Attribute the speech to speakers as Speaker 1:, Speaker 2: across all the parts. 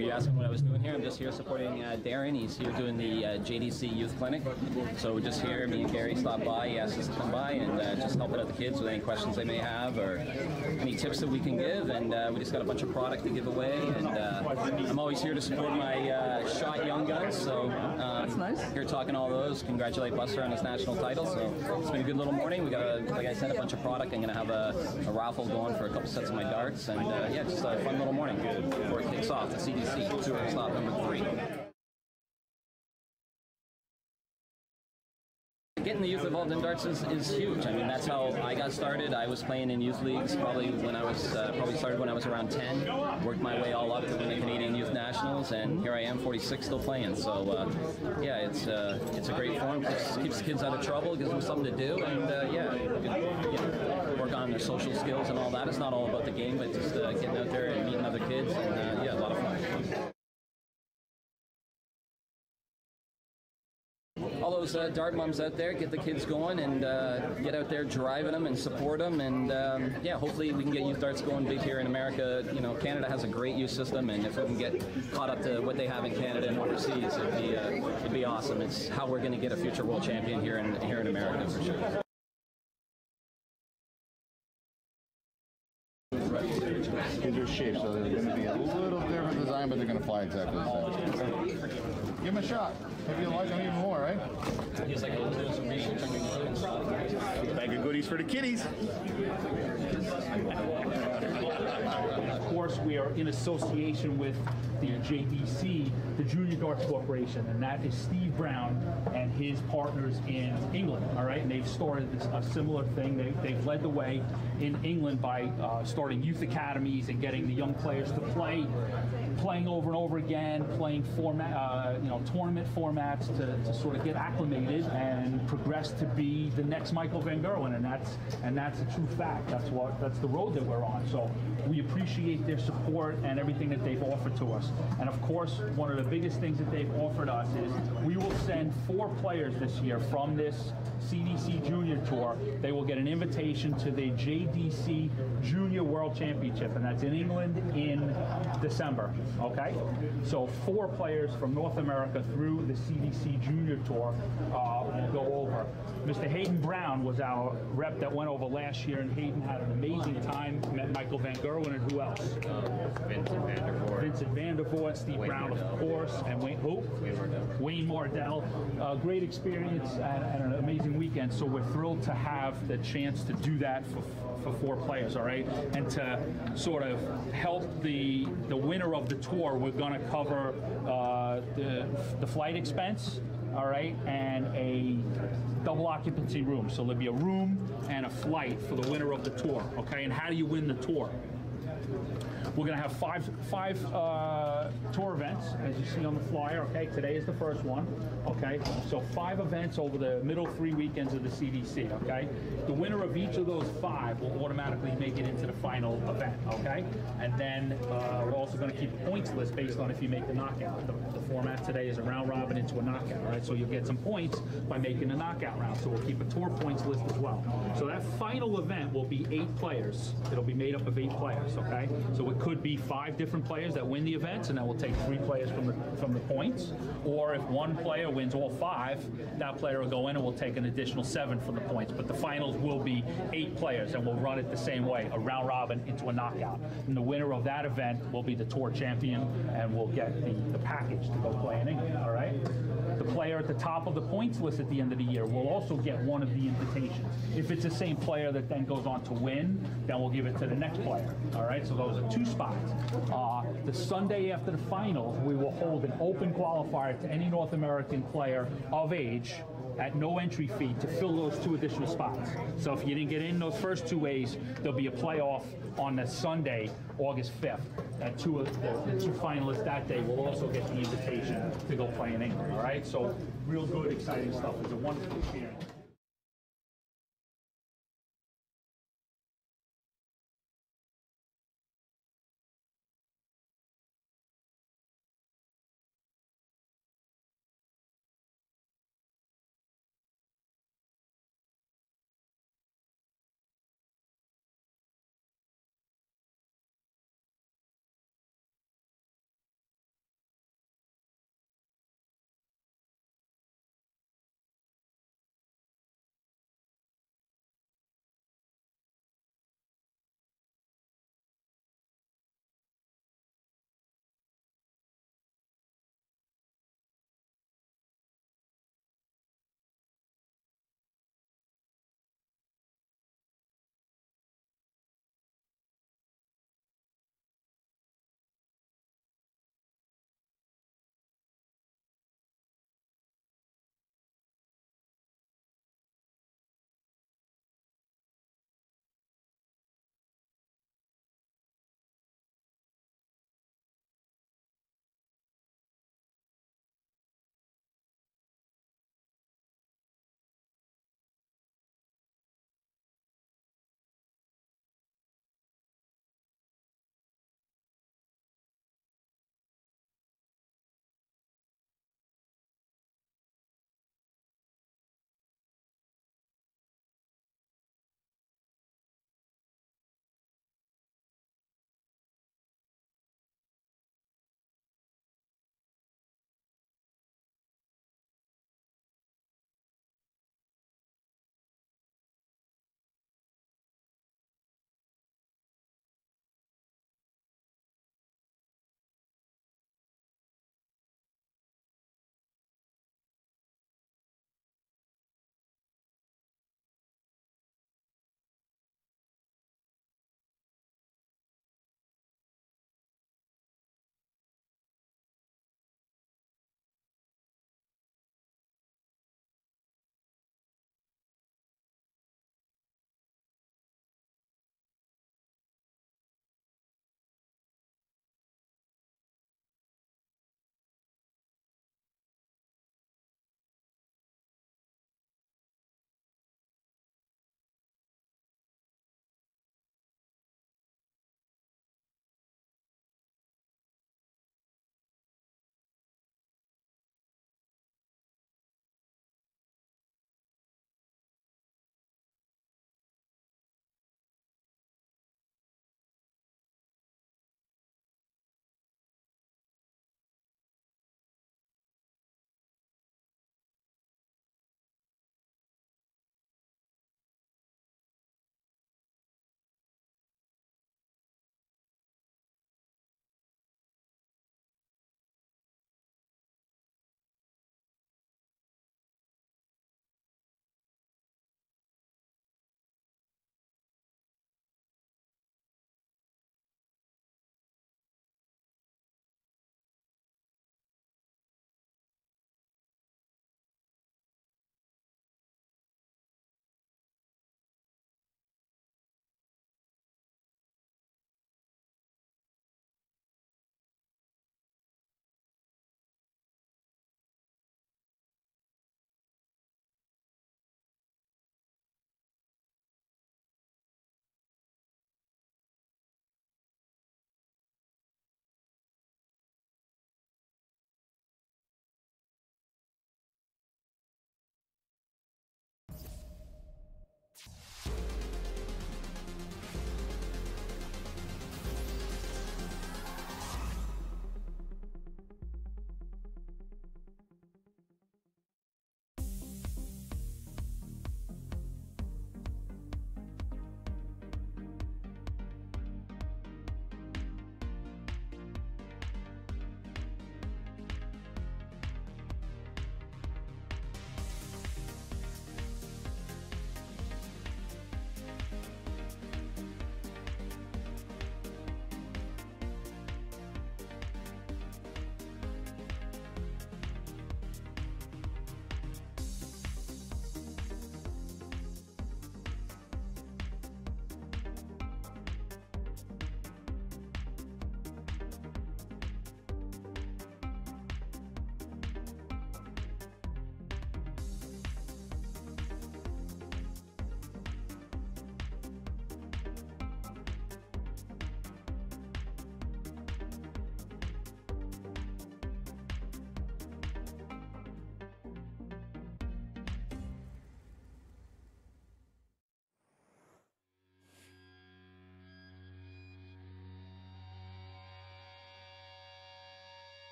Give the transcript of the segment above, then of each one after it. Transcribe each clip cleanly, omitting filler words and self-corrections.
Speaker 1: you asking what I was doing here? I'm just here supporting Darren. He's here doing the JDC Youth Clinic. So we're just here, me and Gary stopped by. He asked us to come by and just help out the kids with any questions they may have or any tips that we can give. And we just got a bunch of product to give away. And I'm always here to support my shot young guns. So
Speaker 2: that's nice.
Speaker 1: Here talking all those. Congratulate Buster on his national title. So it's been a good little morning. We got, like I said, a bunch of product. I'm going to have a raffle going for a couple sets of my darts. And yeah, just a fun little morning before it kicks off the CDC Tour Stop number 3. Getting the youth involved in darts is huge. I mean, that's how I got started. I was playing in youth leagues probably when I was started when I was around 10. Worked my way all up to win the Canadian Youth Nationals, and here I am, 46, still playing. So yeah, it's a great form. Keeps kids out of trouble, gives them something to do, and yeah, work on their social skills and all that. It's not all about the game, but just getting out there and meeting other kids, and yeah, a lot of fun. All those dart mums out there, get the kids going and get out there driving them and support them, and yeah, hopefully we can get youth darts going big here in America. You know, Canada has a great youth system, and if we can get caught up to what they have in Canada and overseas, it'd be awesome. It's how we're going to get a future world champion here in America for sure.
Speaker 3: Kids are shaped, so they're going to be a little different design, but they're going to fly exactly the same. Give them a shot. Maybe you'll like them even more, right?
Speaker 1: He's like doing some research on your
Speaker 3: bag of goodies for the kiddies.
Speaker 4: Of course, we are in association with the JDC, the Junior Darts Corporation, and that is Steve Brown and his partners in England, all right? And they've started a similar thing. They've led the way in England by starting youth academies and getting the young players to playing over and over again, playing tournament formats to sort of get acclimated and progress to be the next Michael Van Gerwen, and that's a true fact. That's the road that we're on. So we appreciate their support and everything that they've offered to us. And of course, one of the biggest things that they've offered us is we will send 4 players this year from this CDC Junior Tour. They will get an invitation to the JDC Junior World Championship, and that's in England in December, okay? So 4 players from North America through the CDC Junior Tour will go over. Mr. Hayden Brown was our rep that went over last year, and Hayden had an amazing time, met Michael Van Gerwen, and who else?
Speaker 5: Vincent Vandervoort.
Speaker 4: Vincent Vandervoort, Steve Brown, of course, and Wayne Mardell. Great experience and an amazing weekend, so we're thrilled to have the chance to do that for 4 players, all right? And to sort of help the winner of the tour, we're going to cover the flight expense, all right, and a double occupancy room. So there'll be a room and a flight for the winner of the tour, okay? And how do you win the tour? We're going to have five tour events, as you see on the flyer, okay? Today is the first one, okay? So 5 events over the middle 3 weekends of the CDC, okay? The winner of each of those 5 will automatically make it into the final event, okay? And then we're also going to keep a points list based on if you make the knockout. The format today is a round robin into a knockout, right? So you'll get some points by making the knockout round. So we'll keep a tour points list as well. So that final event will be 8 players. It'll be made up of 8 players, okay? So it could be 5 different players that win the events, and then we'll take 3 players from the points. Or if one player wins all 5, that player will go in and we'll take an additional 7 from the points. But the finals will be 8 players, and we'll run it the same way, a round robin into a knockout. And the winner of that event will be the tour champion, and we'll get the package to go play in England, all right? The player at the top of the points list at the end of the year will also get one of the invitations. If it's the same player that then goes on to win, then we'll give it to the next player, all right? So those are 2 spots. The Sunday after the final, we will hold an open qualifier to any North American player of age at no entry fee to fill those 2 additional spots. So if you didn't get in those first 2 ways, there'll be a playoff on the Sunday, August 5th. And the 2 finalists that day will also get the invitation to go play in England, all right? So real good, exciting stuff. It's a wonderful experience.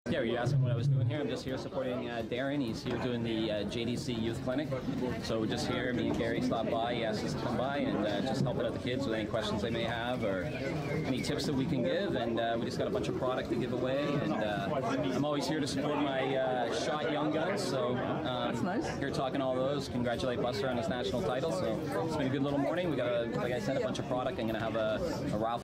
Speaker 1: Yeah, you asked me what I was doing here. I'm just here supporting Darren. He's here doing the JDC Youth Clinic. So we're just here, me and Gary stopped by. He asked us to come by and just helping out the kids with any questions they may have or any tips that we can give. And we just got a bunch of product to give away. And I'm always here to support my shot young guns. So
Speaker 2: that's nice.
Speaker 1: Here talking all those. Congratulate Buster on his national title. So it's been a good little morning. We got, like I said, a bunch of product. I'm going to have a raffle.